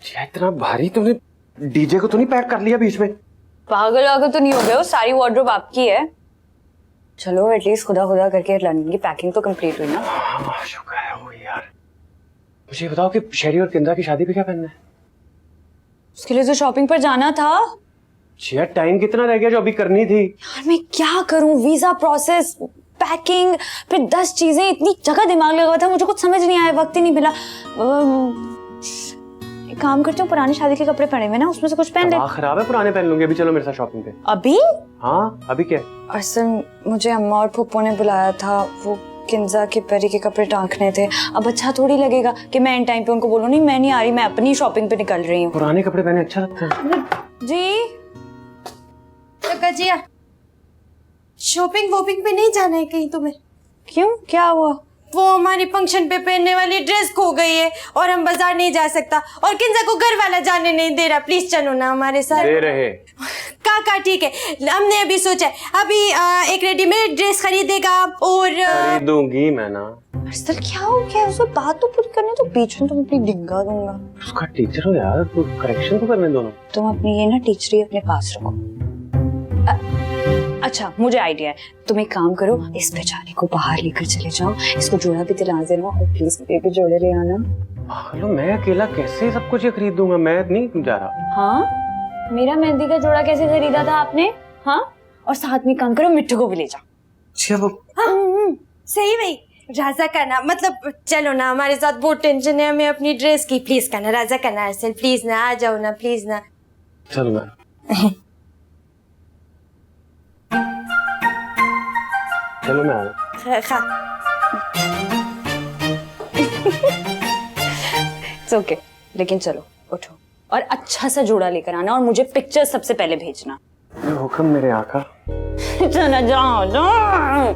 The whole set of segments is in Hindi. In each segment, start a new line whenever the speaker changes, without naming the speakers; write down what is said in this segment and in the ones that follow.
इतना भारी तुमने डीजे को तो नहीं पैक कर लिया बीच में?
पागल वागल तो नहीं हो गए हो, सारी वार्डरोब आपकी है। चलो एटलीस्ट खुदा खुदा करके लंदन की पैकिंग तो कंप्लीट हुई ना।
हाँ शुक्र है वो यार। मुझे बताओ कि शेरी और किंदा की शादी पे क्या करना है?
उसके लिए तो शॉपिंग पर जाना था
यार। टाइम कितना रह गया जो अभी करनी थी?
यार मैं क्या करूं, वीजा प्रोसेस, पैकिंग, फिर 10 चीजें, इतनी जगह दिमाग लगा था, मुझे कुछ समझ नहीं आया, वक्त ही नहीं मिला। एक काम करती हूँ, पुराने शादी के कपड़े पड़े हुए ना, उसमें से कुछ पहन ले।
खराब है, पुराने पहन लूंगी। अभी चलो मेरे साथ शॉपिंग पे।
अभी?
हाँ अभी क्या?
असल मुझे अम्मा और फूफो ने बुलाया था, वो किंजा की परी के कपड़े टांकने थे। अब अच्छा थोड़ी लगेगा कि मैं इन टाइम पे उनको बोलूं नहीं मैं नहीं आ रही, मैं अपनी शॉपिंग पे निकल रही हूँ।
पुराने कपड़े पहने अच्छा लगता है
जी।
कजिया, शॉपिंग वॉपिंग पे नहीं जाना है कहीं तुम्हें?
क्यों, क्या हुआ?
वो हमारी फंक्शन पे पहनने वाली ड्रेस खो गई है और हम बाजार नहीं जा सकता, और किंजा को घर वाला जाने नहीं दे रहा। प्लीज चलो ना हमारे साथ।
दे रहे
काका ठीक है, हमने अभी सोचा है अभी एक रेडीमेड ड्रेस खरीदेगा और
खरीदूंगी मैं ना।
असल क्या हो गया, उसे बात तो पूरी करने तो बीच में तुम अपनी डिंगा दूंगा।
उसका टीचर हो यार, तो करेक्शन तो करने दोनों।
तुम अपनी ये ना टीचरी अपने पास रखो। अच्छा मुझे आइडिया है, तुम एक काम करो, इस बेचारे को बाहर लेकर चले जाओ, इसको जोड़ा भी दिला देना और प्लीज मेरे भी जोड़े ले आना।
हेलो, मैं अकेला कैसे सब कुछ ये खरीद दूंगा? मैं नहीं जा रहा।
हाँ मेरा मेहंदी का जोड़ा कैसे खरीदा था आपने? हाँ, और साथ में काम करो, मिट्टू को भी ले जाओ।
सही भाई, राजा करना मतलब चलो ना हमारे साथ, बहुत टेंशन है हमें अपनी ड्रेस की। प्लीज करना, राजा करना अरसल, प्लीज ना, आ जाओ ना प्लीज ना।
चल मैं चलो मैं आ
खा
ओके लेकिन चलो उठो और अच्छा सा जोड़ा लेकर आना और मुझे पिक्चर सबसे पहले भेजना।
हुक्म मेरे आका।
चलो जाओ जाओ,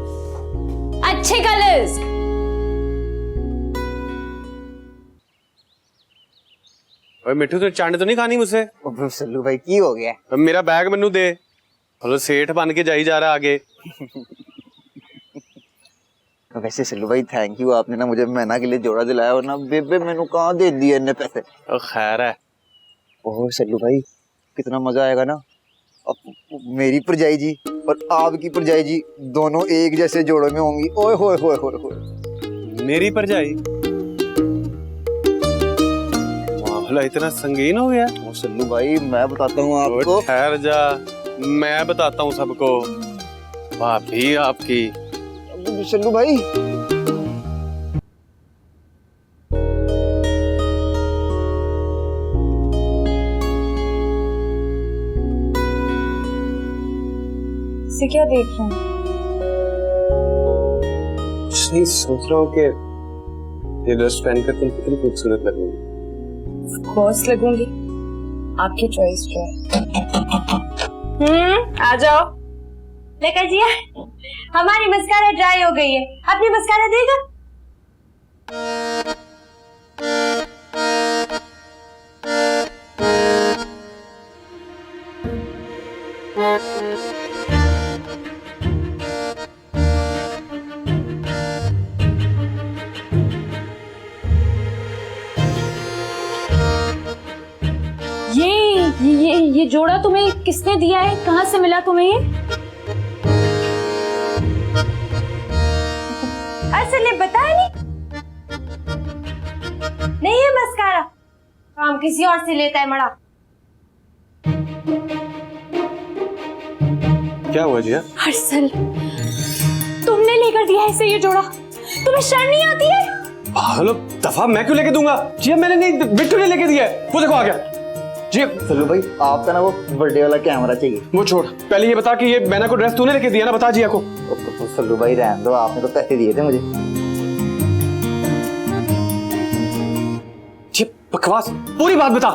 अच्छे कलर्स।
ओए मिठू, तो चांद तो नहीं खानी मुझसे?
सल्लू भाई की हो गया?
अब मेरा बैग मैनू दे। हेलो, सेठ बन के जाई जा रहा आगे।
वैसे सल्लू भाई थैंक यू, आपने ना मुझे मैना के लिए जोड़ा दिलाया, वरना बेबे मैनू कहाँ दे दिए इतने पैसे।
खैर है।
ओह सल्लू भाई कितना मजा आएगा ना, अब मेरी परजाई जी और आपकी परजाई जी दोनों एक जैसे जोड़ों में होंगी। ओए होए होए होए होए।
मेरी परजाई? मामला इतना संगीन हो गया?
ओ सल्लू भाई मैं बताता हूँ आपको।
ठहर जा, मैं बताता हूँ सबको। भाभी आपकी।
सल्लू भाई
से क्या देख रहा हूँ?
कुछ नहीं, सोच रहा हूँ कि ये ड्रेस पहनकर तुम कितनी खूबसूरत लगोगी।
ऑफ कोर्स लगूंगी, आपकी चॉइस जो है। आ जाओ।
लेकर जिया, हमारी मस्कारा ड्राई हो गई है, अपनी मस्कारा देगा।
ये जोड़ा तुम्हें किसने दिया है, कहाँ से मिला तुम्हें ये?
असल ने बताया नहीं है मस्कारा, काम किसी और से लेता है मड़ा।
क्या हुआ जिया?
अरसल तुमने लेकर दिया है इसे ये जोड़ा, तुम्हें शर्म नहीं आती है?
हेलो, दफा मैं क्यों लेके दूंगा? जिया मैंने नहीं, बिट्टू ने लेके दिया है। वो देखो आ गया। जी
सल्लू भाई आपका ना वो बर्थडे वाला कैमरा चाहिए।
वो छोड़, पहले ये बता कि ये मैना को ड्रेस तूने लेके दिया ना? बता जिया को।
तो सल्लू भाई रहने दो, आपने तो पैसे दिए थे मुझे।
जी बकवास, पूरी बात बता।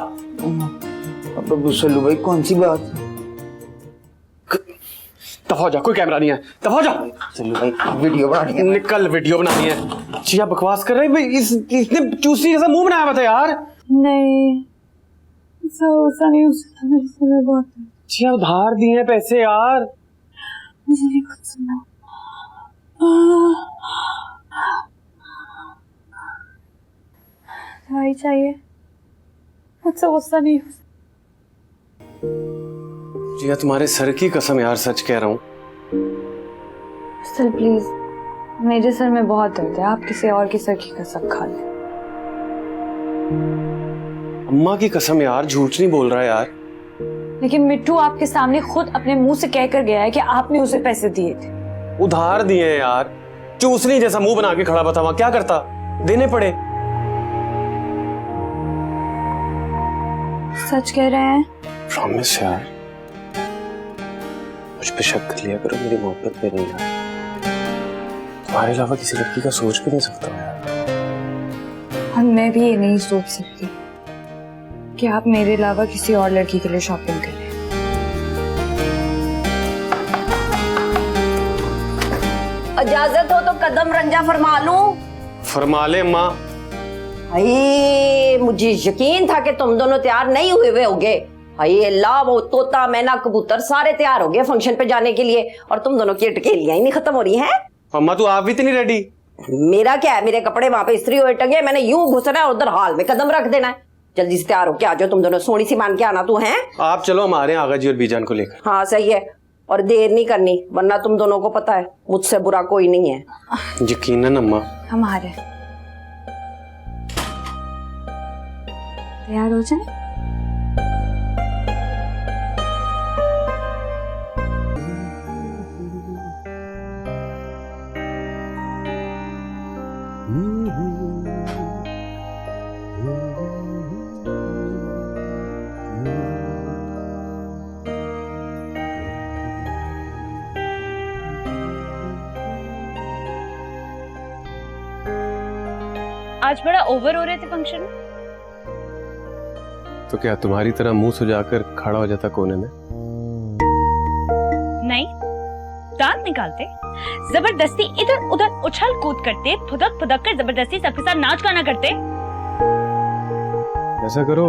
अब सल्लू भाई कौन सी बात?
दफा हो जा, कोई कैमरा नहीं है, दफा हो जा।
सल्लू भाई वीडियो बनानी है।
निकल, वीडियो बनानी है। जिया बकवास कर रही है, इसने चूसी जैसा मुंह बनाया हुआ था यार।
नहीं ऐसा नहीं हो सकता मेरे से, मैं बहुत
जिया उधार दिए हैं पैसे यार।
मुझे नहीं कुछ सुना। दवाई चाहिए? मुझसे गुस्सा नहीं हो।
जिया तुम्हारे सर की कसम यार, सच कह रहा हूँ।
सर प्लीज, मेरे सर में बहुत दर्द है, आप किसी और की सर की कसम खा लें।
अम्मा की कसम यार, झूठ नहीं बोल रहा यार।
लेकिन मिट्टू आपके सामने खुद अपने मुंह से कहकर गया है कि आपने उसे पैसे दिए थे।
उधार दिए हैं यार, चूसनी जैसा मुंह बना के खड़ा था वहां, क्या करता, देने पड़े।
सच कह रहे हैं?
प्रॉमिस यार, मुझ पे शक कर लिया करो, मेरी मोहब्बत पे नहीं यार। तुम्हारे अलावा किसी लड़की का सोच भी नहीं सकता यार।
और मैं भी ये नहीं सोच सकती कि आप मेरे अलावा किसी और लड़की के लिए शॉपिंग करें।
इजाजत हो तो कदम रंजा फरमा लूं?
फरमा ले अम्मा।
हाय, मुझे यकीन था कि तुम दोनों तैयार नहीं हुए होगे। हाय अल्लाह, वो तोता मैना कबूतर सारे तैयार हो गए फंक्शन पे जाने के लिए, और तुम दोनों की अटकेलियां ही नहीं खत्म हो रही हैं।
अम्मा तू आप भी इतनी रेडी?
मेरा क्या है, मेरे कपड़े वहां पे इस्त्री हुए टंगे, मैंने यूं घुसना है, उधर हाल में कदम रख देना है। जल्दी से तैयार होके आ जाओ तुम दोनों, सोनी सी मान के आना तू है।
आप चलो, हमारे आगा जी और बीजान को लेकर।
हाँ सही है, और देर नहीं करनी, वरना तुम दोनों को पता है मुझसे बुरा कोई नहीं है।
यकीनन अम्मा।
हमारे तैयार हो जाए।
आज बड़ा ओवर हो रहे थे फंक्शन में।
तो क्या तुम्हारी तरह मुंह सुजाकर खड़ा हो जाता कोने में?
नहीं, दांत निकालते, जबरदस्ती इधर उधर उछल कूद करते, फुदक फुदक कर जबरदस्ती सबके साथ नाच गाना करते।
ऐसा करो,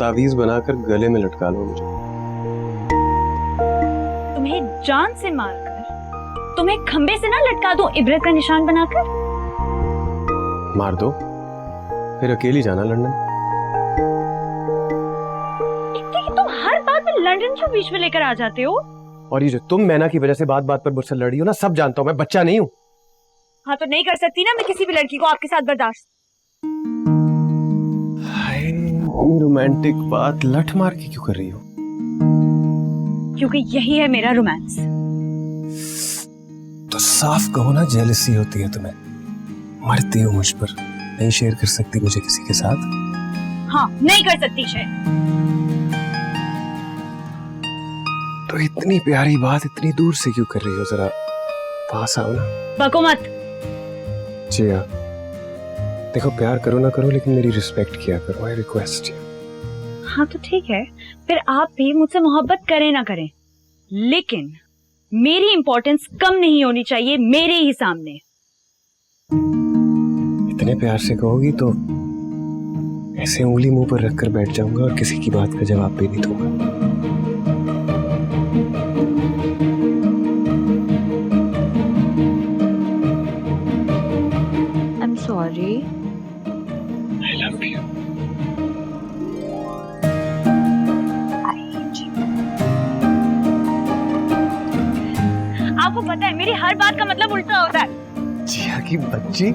तावीज बनाकर गले में लटका लो मुझे।
तुम्हें जान से मारकर तुम्हें खंबे से ना लटका दूं, इबरत का निशान बनाकर।
मार दो, फिर अकेली जाना लंदन।
तुम हर बात में लंदन क्यों बीच में लेकर आ जाते हो?
और ये जो तुम मैना की वजह से बात बात पर मुझसे लड़ी हो ना, सब जानता हूं, मैं बच्चा नहीं हूं।
हाँ तो नहीं कर सकती ना मैं किसी भी लड़की को आपके साथ बर्दाश्त।
रोमांटिक बात लठ मार के क्यों कर रही हो?
क्योंकि यही है मेरा रोमांस।
तो साफ कहो ना, जेलसी होती है तुम्हें, मरती हो मुझ पर, नहीं शेयर कर सकती मुझे किसी के साथ।
हाँ नहीं कर सकती शेयर।
तो इतनी प्यारी बात इतनी दूर से क्यों कर रही हो? जरा पास आओ ना।
बको मत।
जिया देखो, प्यार करो ना करो, लेकिन मेरी रिस्पेक्ट किया करो, आई रिक्वेस्ट यू।
हाँ तो ठीक है, फिर आप भी मुझसे मोहब्बत करें ना करें, लेकिन मेरी इंपॉर्टेंस कम नहीं होनी चाहिए मेरे ही सामने।
इतने प्यार से कहोगी तो ऐसे उंगली मुंह पर रखकर बैठ जाऊंगा और किसी की बात का जवाब भी नहीं दूंगा।
I'm sorry.
I love you.
आपको पता है मेरी हर बात का मतलब उल्टा होता है।
जिया की बच्ची।